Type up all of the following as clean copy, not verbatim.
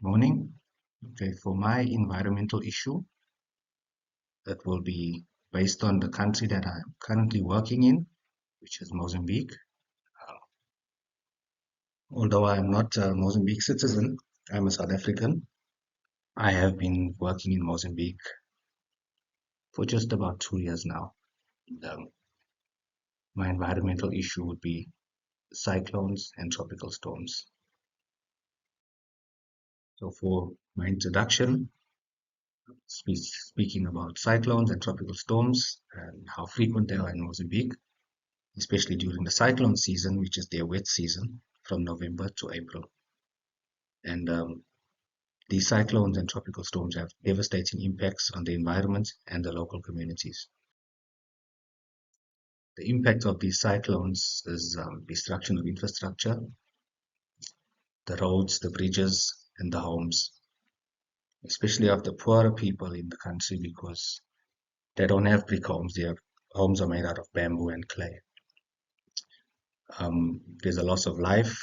Morning. Okay, for my environmental issue, that will be based on the country that I'm currently working in, which is Mozambique. Uh, Although I'm not a Mozambique citizen, I'm a South African. I have been working in Mozambique for just about 2 years now. And, my environmental issue would be cyclones and tropical storms. So for my introduction, speaking about cyclones and tropical storms and how frequent they are in Mozambique, especially during the cyclone season, which is their wet season from November to April. And these cyclones and tropical storms have devastating impacts on the environment and the local communities. The impact of these cyclones is destruction of infrastructure, the roads, the bridges, and the homes, especially of the poorer people in the country because they don't have brick homes. Their homes are made out of bamboo and clay. There's a loss of life,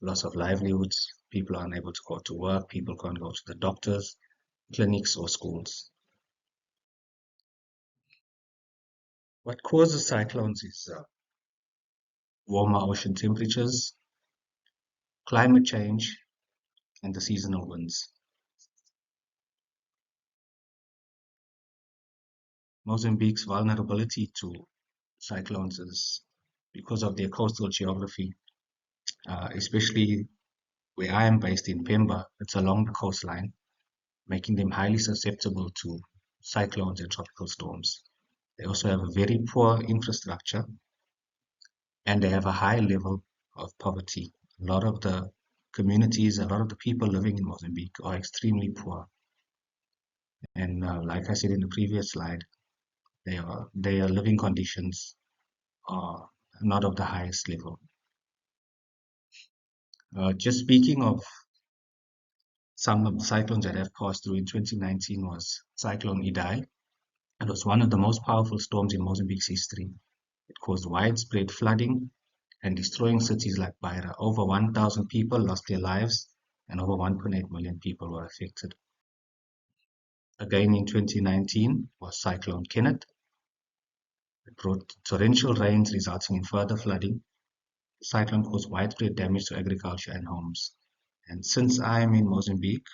loss of livelihoods. People are unable to go to work. People can't go to the doctors, clinics, or schools. What causes cyclones is warmer ocean temperatures, climate change, and the seasonal winds. Mozambique's vulnerability to cyclones is because of their coastal geography, especially where I am based in Pemba. It's along the coastline, making them highly susceptible to cyclones and tropical storms. They also have a very poor infrastructure and they have a high level of poverty. A lot of the communities, a lot of the people living in Mozambique are extremely poor. And like I said in the previous slide, their living conditions are not of the highest level. Just speaking of some of the cyclones that have passed through in 2019 was Cyclone Idai. It was one of the most powerful storms in Mozambique's history. It caused widespread flooding and destroying cities like Beira. Over 1,000 people lost their lives and over 1.8 million people were affected. Again in 2019 was Cyclone Kenneth. It brought torrential rains resulting in further flooding. The cyclone caused widespread damage to agriculture and homes. And since I am in Mozambique,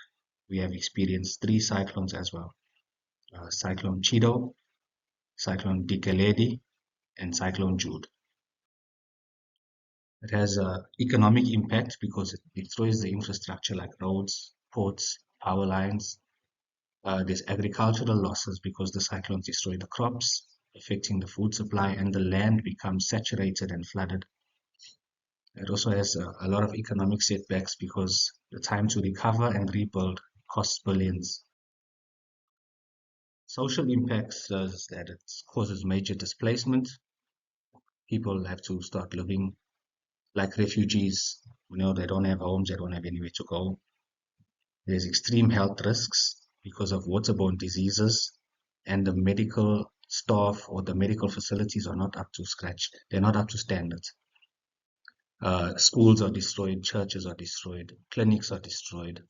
we have experienced 3 cyclones as well. Cyclone Chido, Cyclone Dikeledi, and Cyclone Jude. It has an economic impact because it destroys the infrastructure like roads, ports, power lines. There's agricultural losses because the cyclones destroy the crops, affecting the food supply, and the land becomes saturated and flooded. It also has a lot of economic setbacks because the time to recover and rebuild costs billions. Social impacts is that it causes major displacement. People have to start living like refugees. They don't have homes, they don't have anywhere to go. There's extreme health risks because of waterborne diseases, and the medical staff or the medical facilities are not up to scratch. They're not up to standards. Schools are destroyed, churches are destroyed, clinics are destroyed.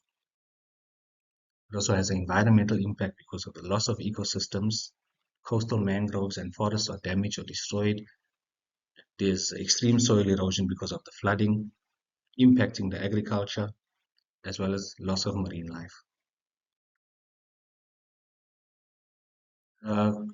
It also has an environmental impact because of the loss of ecosystems. Coastal mangroves and forests are damaged or destroyed. There's extreme soil erosion because of the flooding, impacting the agriculture, as well as loss of marine life.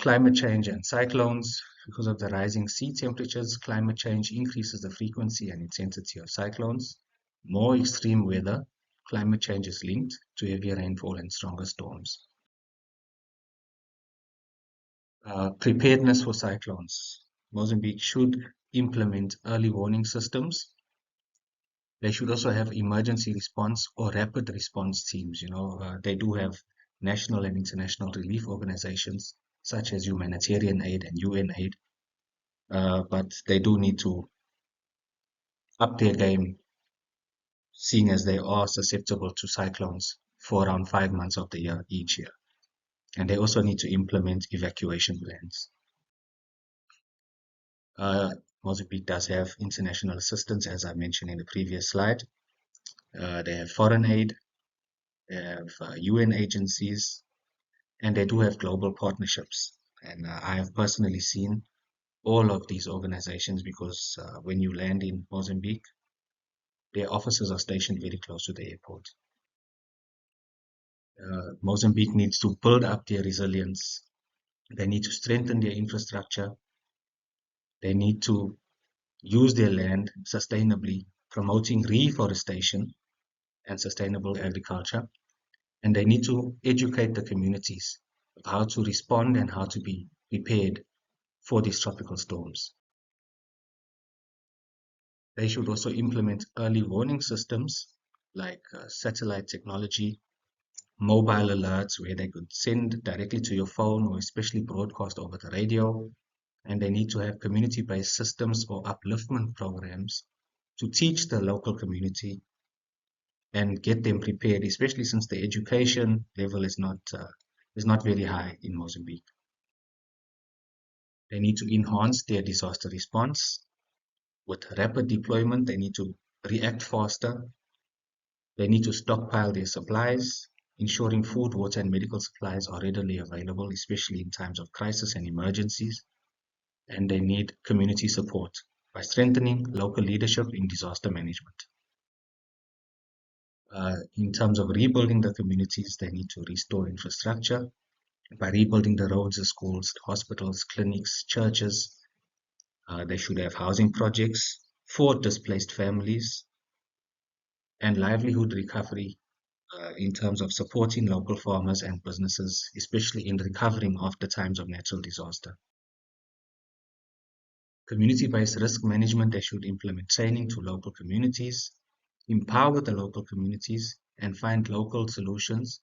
Climate change and cyclones. Because of the rising sea temperatures, climate change increases the frequency and intensity of cyclones. More extreme weather, climate change is linked to heavier rainfall and stronger storms. Preparedness for cyclones. Mozambique should implement early warning systems. They should also have emergency response or rapid response teams. They do have national and international relief organizations such as humanitarian aid and UN aid, but they do need to up their game, seeing as they are susceptible to cyclones for around 5 months of the year each year. And they also need to implement evacuation plans. Mozambique does have international assistance, as I mentioned in the previous slide. They have foreign aid, they have UN agencies, and they do have global partnerships. And I have personally seen all of these organizations because when you land in Mozambique, their offices are stationed very close to the airport. Mozambique needs to build up their resilience. They need to strengthen their infrastructure. They need to use their land sustainably, promoting reforestation and sustainable agriculture. And they need to educate the communities of how to respond and how to be prepared for these tropical storms. They should also implement early warning systems like satellite technology, mobile alerts where they could send directly to your phone or especially broadcast over the radio. And they need to have community-based systems or upliftment programs to teach the local community and get them prepared, especially since the education level is not very high in Mozambique. They need to enhance their disaster response with rapid deployment. They need to react faster. They need to stockpile their supplies, ensuring food, water, and medical supplies are readily available, especially in times of crisis and emergencies. And they need community support by strengthening local leadership in disaster management. In terms of rebuilding the communities, they need to restore infrastructure by rebuilding the roads, the schools, hospitals, clinics, churches. They should have housing projects for displaced families and livelihood recovery in terms of supporting local farmers and businesses, especially in recovering after times of natural disaster. Community-based risk management, they should implement training to local communities, empower the local communities, and find local solutions,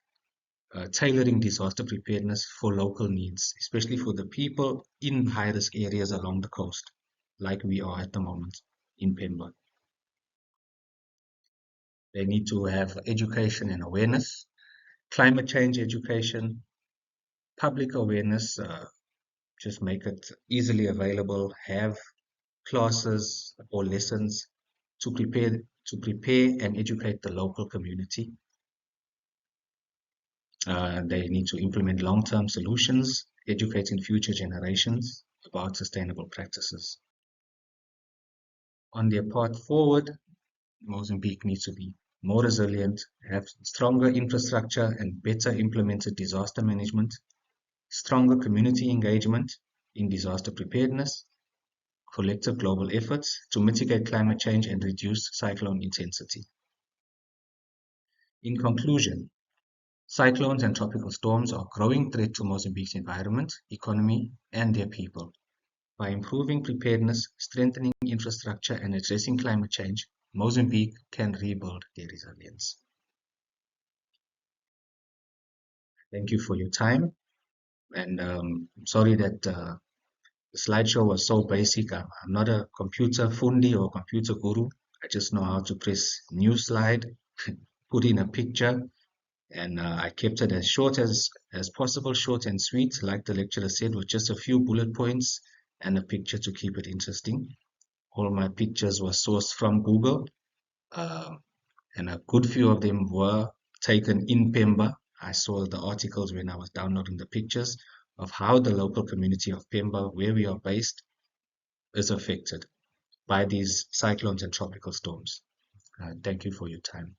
tailoring disaster preparedness for local needs, especially for the people in high-risk areas along the coast, like we are at the moment in Pemba. They need to have education and awareness, climate change education, public awareness, just make it easily available, have classes or lessons to prepare and educate the local community. They need to implement long-term solutions, educating future generations about sustainable practices. On their path forward, Mozambique needs to be more resilient, have stronger infrastructure and better implemented disaster management, stronger community engagement in disaster preparedness, collective global efforts to mitigate climate change and reduce cyclone intensity. In conclusion, cyclones and tropical storms are a growing threat to Mozambique's environment, economy, and their people. By improving preparedness, strengthening infrastructure, and addressing climate change, Mozambique can rebuild their resilience. Thank you for your time, and I'm sorry that the slideshow was so basic. I'm not a computer fundi or computer guru. I just know how to press new slide, put in a picture, and I kept it as short as possible, short and sweet, like the lecturer said, with just a few bullet points and a picture to keep it interesting. All my pictures were sourced from Google, and a good few of them were taken in Pemba. I saw the articles when I was downloading the pictures of how the local community of Pemba, where we are based, is affected by these cyclones and tropical storms. Thank you for your time.